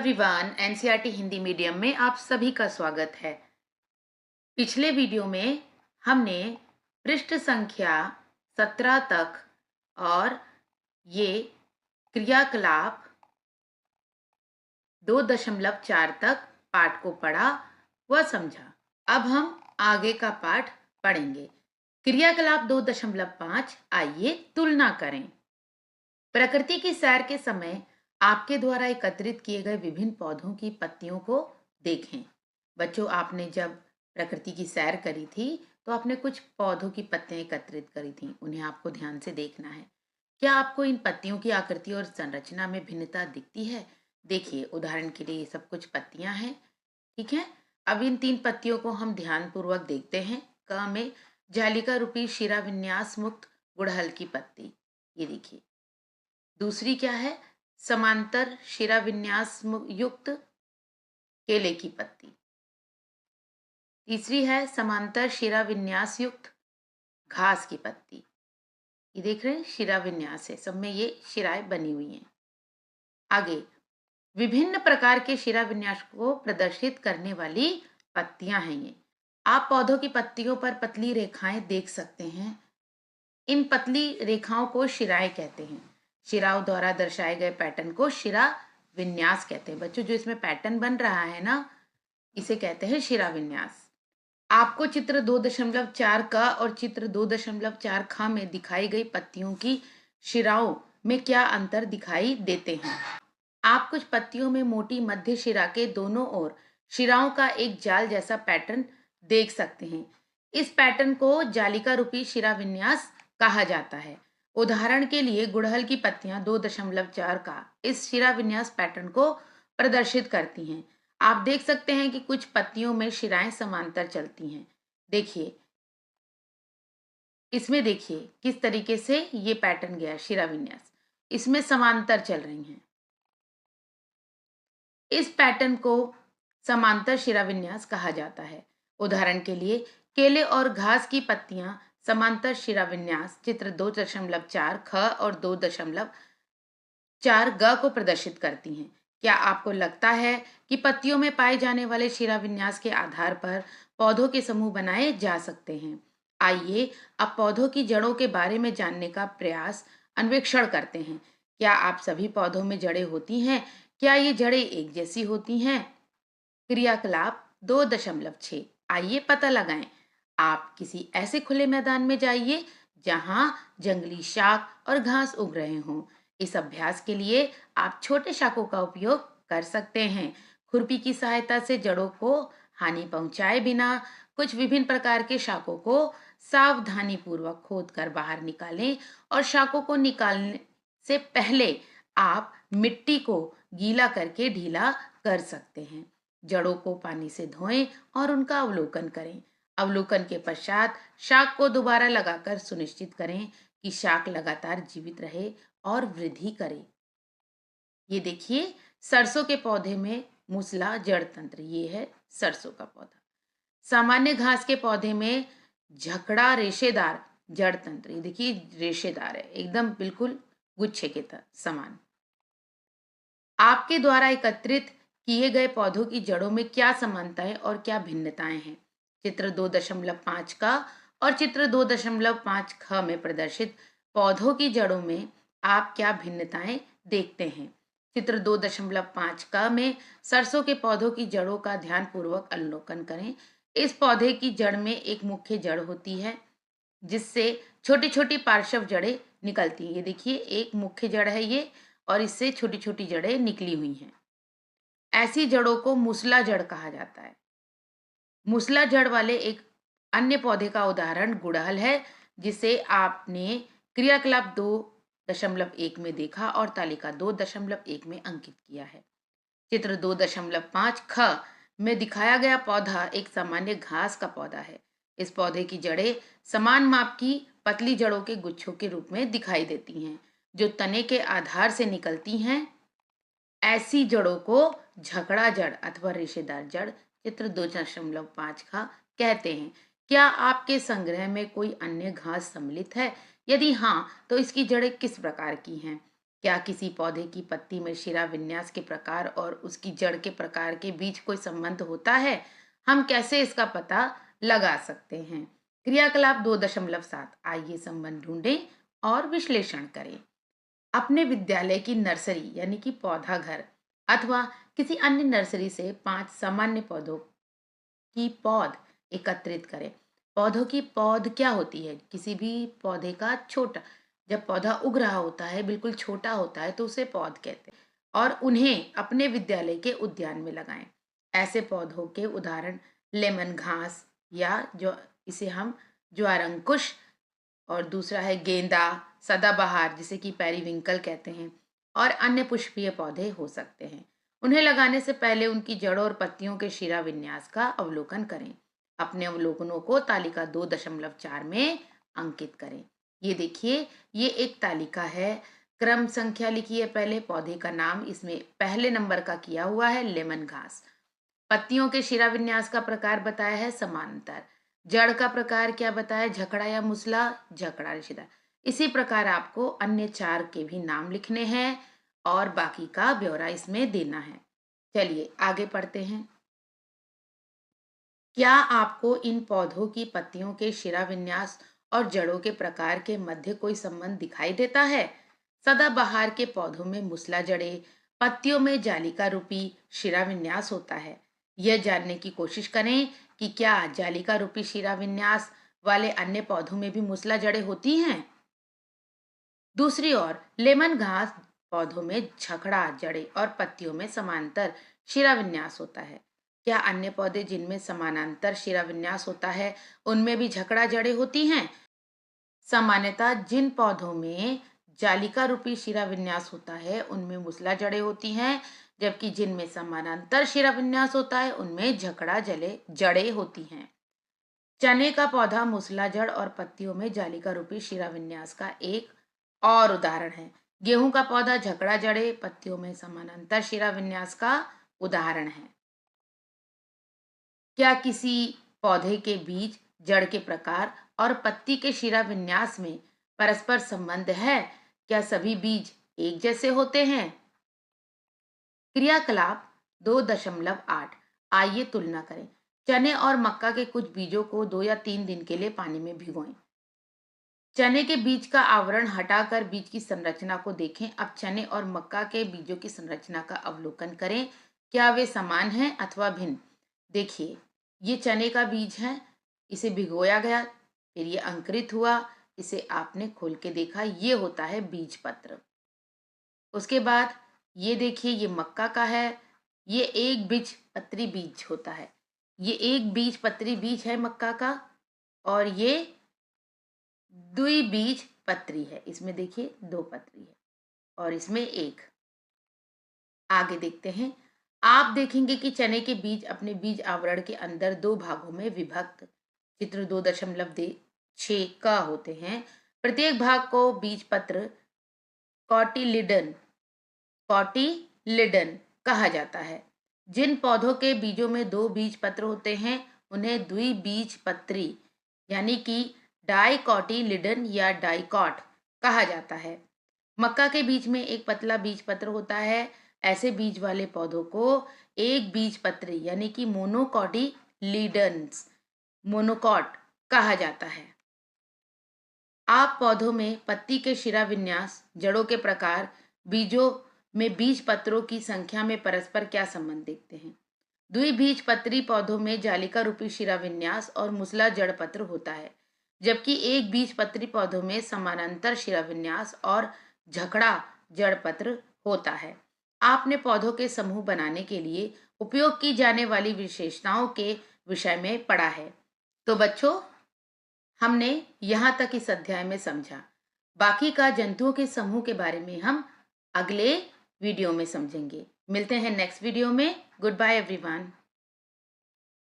Everyone, NCERT Hindi medium में आप सभी का स्वागत है। पिछले वीडियो में हमने पृष्ठ संख्या 17 तक और ये क्रियाकलाप 2.4 तक पाठ को पढ़ा व समझा। अब हम आगे का पाठ पढ़ेंगे। क्रियाकलाप 2.5, आइए तुलना करें। प्रकृति की सैर के समय आपके द्वारा एकत्रित किए गए विभिन्न पौधों की पत्तियों को देखें। बच्चों, आपने जब प्रकृति की सैर करी थी तो आपने कुछ पौधों की पत्तियां एकत्रित करी थी, उन्हें आपको ध्यान से देखना है। क्या आपको इन पत्तियों की आकृति और संरचना में भिन्नता दिखती है? देखिए, उदाहरण के लिए ये सब कुछ पत्तियां हैं, ठीक है। अब इन 3 पत्तियों को हम ध्यान पूर्वक देखते हैं। क में जालिका रूपी शिरा विन्यास मुक्त गुड़हल की पत्ती, ये देखिए। दूसरी क्या है? समांतर शिरा विन्यास युक्त केले की पत्ती। तीसरी है समांतर शिरा विन्यास युक्त घास की पत्ती। ये देख रहे हैं, शिरा विन्यास है, सब में ये शिराएं बनी हुई हैं। आगे विभिन्न प्रकार के शिरा विन्यास को प्रदर्शित करने वाली पत्तियां हैं ये। आप पौधों की पत्तियों पर पतली रेखाएं देख सकते हैं। इन पतली रेखाओं को शिराएं कहते हैं। शिराओं द्वारा दर्शाए गए पैटर्न को शिरा विन्यास कहते हैं। बच्चों, जो इसमें पैटर्न बन रहा है ना, इसे कहते हैं शिरा विन्यास। आपको चित्र 2.4 का और चित्र 2.4 ख में दिखाई गई पत्तियों की शिराओं में क्या अंतर दिखाई देते हैं? आप कुछ पत्तियों में मोटी मध्य शिरा के दोनों ओर शिराओं का एक जाल जैसा पैटर्न देख सकते हैं। इस पैटर्न को जालिका रूपी शिरा विन्यास कहा जाता है। उदाहरण के लिए गुड़हल की पत्तियां 2.4 का इस शिरा विन्यास पैटर्न को प्रदर्शित करती हैं। आप देख सकते हैं कि कुछ पत्तियों में शिराएं समांतर चलती हैं। देखिए, इसमें देखिए किस तरीके से ये पैटर्न गया, शिरा विन्यास इसमें समांतर चल रही हैं। इस पैटर्न को समांतर शिरा विन्यास कहा जाता है। उदाहरण के लिए केले और घास की पत्तियां समांतर शिरा विन्यास चित्र 2.4 ख और 2.4 ग को प्रदर्शित करती हैं। क्या आपको लगता है कि पत्तियों में पाए जाने वाले शिरा विन्यास के आधार पर पौधों के समूह बनाए जा सकते हैं? आइए अब पौधों की जड़ों के बारे में जानने का प्रयास अन्वेषण करते हैं। क्या आप सभी पौधों में जड़ें होती हैं? क्या ये जड़ें एक जैसी होती हैं? क्रियाकलाप 2.6, आइए पता लगाएं। आप किसी ऐसे खुले मैदान में जाइए जहां जंगली शाक और घास उग रहे हों। इस अभ्यास के लिए आप छोटे शाकों का उपयोग कर सकते हैं। खुरपी की सहायता से जड़ों को हानि पहुंचाए बिना कुछ विभिन्न प्रकार के शाकों को सावधानी पूर्वक खोद कर बाहर निकालें और शाकों को निकालने से पहले आप मिट्टी को गीला करके ढीला कर सकते हैं। जड़ों को पानी से धोएं और उनका अवलोकन करें। अवलोकन के पश्चात शाक को दोबारा लगाकर सुनिश्चित करें कि शाक लगातार जीवित रहे और वृद्धि करे। ये देखिए, सरसों के पौधे में मूसला जड़ तंत्र, ये है सरसों का पौधा। सामान्य घास के पौधे में झकड़ा रेशेदार जड़ तंत्र, ये देखिए रेशेदार है, एकदम बिल्कुल गुच्छे के समान। आपके द्वारा एकत्रित किए गए पौधों की जड़ों में क्या समानताएं और क्या भिन्नताएं हैं? चित्र 2.5 का और चित्र 2.5 ख में प्रदर्शित पौधों की जड़ों में आप क्या भिन्नताएं देखते हैं? चित्र 2.5 का में सरसों के पौधों की जड़ों का ध्यानपूर्वक अवलोकन करें। इस पौधे की जड़ में एक मुख्य जड़ होती है जिससे छोटी छोटी पार्श्व जड़ें निकलती हैं। ये देखिए, एक मुख्य जड़ है ये, और इससे छोटी छोटी जड़ें निकली हुई हैं। ऐसी जड़ों को मूसला जड़ कहा जाता है। मूसला जड़ वाले एक अन्य पौधे का उदाहरण गुड़हल है, जिसे आपने क्रियाकलाप 2.1 में देखा और तालिका 2.1 में अंकित किया है। चित्र 2.5 ख में दिखाया गया पौधा एक सामान्य घास का पौधा है। इस पौधे की जड़ें समान माप की पतली जड़ों के गुच्छों के रूप में दिखाई देती हैं, जो तने के आधार से निकलती हैं। ऐसी जड़ों को झकड़ा जड़ अथवा रेशेदार जड़ चित्र 2.5 का कहते हैं। क्या आपके संग्रह में कोई अन्य घास सम्मिलित है? यदि हाँ, तो इसकी जड़ें किस प्रकार की हैं? क्या किसी पौधे की पत्ती में शिरा विन्यास के प्रकार और उसकी जड़ के प्रकार के बीच कोई संबंध होता है? हम कैसे इसका पता लगा सकते हैं? क्रियाकलाप 2.7, आइए संबंध ढूंढें और विश्लेषण करें। अपने विद्यालय की नर्सरी यानी कि पौधा घर अथवा किसी अन्य नर्सरी से 5 सामान्य पौधों की पौध एकत्रित करें। पौधों की पौध क्या होती है? किसी भी पौधे का छोटा, जब पौधा उग रहा होता है, बिल्कुल छोटा होता है, तो उसे पौध कहते हैं और उन्हें अपने विद्यालय के उद्यान में लगाएं। ऐसे पौधों के उदाहरण लेमन घास या जो इसे हम ज्वारंकुश और दूसरा है गेंदा, सदाबहार जिसे कि पेरीविंकल कहते हैं और अन्य पुष्पीय पौधे हो सकते हैं। उन्हें लगाने से पहले उनकी जड़ों और पत्तियों के शिरा विन्यास का अवलोकन करें। अपने अवलोकनों को तालिका 2.4 में अंकित करें। ये देखिए, ये एक तालिका है। क्रम संख्या लिखी है, पहले पौधे का नाम इसमें पहले नंबर का किया हुआ है लेमन घास। पत्तियों के शिरा विन्यास का प्रकार बताया है समांतर। जड़ का प्रकार क्या बताया? झकड़ा या मुसला, झकड़ा रिश्तेदार। इसी प्रकार आपको अन्य 4 के भी नाम लिखने हैं और बाकी का ब्यौरा इसमें देना है। चलिए आगे पढ़ते हैं। क्या आपको इन पौधों की पत्तियों के शिरा विन्यास और जड़ों के प्रकार के मध्य कोई संबंध दिखाई देता है? सदाबहार के पौधों में मुसला जड़ें, पत्तियों में जालिका रूपी शिरा विन्यास होता है। यह जानने की कोशिश करें कि क्या जालिका रूपी शिरा विन्यास वाले अन्य पौधों में भी मुसला जड़ें होती हैं। दूसरी ओर लेमन घास पौधों में झकड़ा जड़ें और पत्तियों में समांतर शिरा विन्यास होता है। क्या अन्य पौधे जिनमें समानांतर शिरा विन्यास होता है उनमें भी झकड़ा जड़ें होती हैं? सामान्यतः जिन पौधों में जालिका रूपी शिरा विन्यास होता है उनमें मुसला जड़ें होती हैं, जबकि जिनमें समानांतर शिरा विन्यास होता है उनमें झकड़ा जले जड़ें होती हैं। चने का पौधा मुसला जड़ और पत्तियों में जालिका रूपी शिरा विन्यास का एक और उदाहरण है। गेहूं का पौधा झकड़ा जड़े पत्तियों में समानांतर शिरा विन्यास का उदाहरण है। क्या किसी पौधे के बीज, जड़ के प्रकार और पत्ती के शिरा विन्यास में परस्पर संबंध है? क्या सभी बीज एक जैसे होते हैं? क्रियाकलाप 2.8, आइए तुलना करें। चने और मक्का के कुछ बीजों को 2 या 3 दिन के लिए पानी में भिगोएं। चने के बीज का आवरण हटाकर बीज की संरचना को देखें। अब चने और मक्का के बीजों की संरचना का अवलोकन करें। क्या वे समान हैं अथवा भिन्न? देखिए, ये चने का बीज है, इसे भिगोया गया, फिर ये अंकुरित हुआ, इसे आपने खोल के देखा, ये होता है बीज पत्र। उसके बाद ये देखिए, ये मक्का का है, ये एक बीज पत्री बीज होता है, ये एक बीज पत्री बीज है मक्का का और ये द्विबीज पत्री है। इसमें देखिए 2 पत्री है और इसमें एक। आगे देखते हैं। आप देखेंगे कि चने के बीज अपने बीज आवरण के अंदर 2 भागों में विभक्त चित्र 2.6 का होते हैं। प्रत्येक भाग को बीज पत्र कॉटिलिडन कॉटिलिडन कहा जाता है। जिन पौधों के बीजों में 2 बीज पत्र होते हैं उन्हें द्विबीजपत्री यानी कि डाइकोटिलिडन या डाइकॉट कहा जाता है। मक्का के बीज में एक पतला बीज पत्र होता है। ऐसे बीज वाले पौधों को एक बीज पत्री यानी कि मोनोकोटिलीडन्स मोनोकॉट कहा जाता है। आप पौधों में पत्ती के शिरा विन्यास, जड़ों के प्रकार, बीजों में बीज पत्रों की संख्या में परस्पर क्या संबंध देखते हैं? द्विबीजपत्री पौधों में जालिका रूपी शिरा विन्यास और मुसला जड़ पत्र होता है, जबकि एक बीजपत्री पौधों में समानांतर शिरा विन्यास और झकड़ा जड़ पत्र होता है। आपने पौधों के समूह बनाने के लिए उपयोग की जाने वाली विशेषताओं के विषय में पढ़ा है। तो बच्चों, हमने यहाँ तक इस अध्याय में समझा। बाकी का जंतुओं के समूह के बारे में हम अगले वीडियो में समझेंगे। मिलते हैं नेक्स्ट वीडियो में। Goodbye everyone.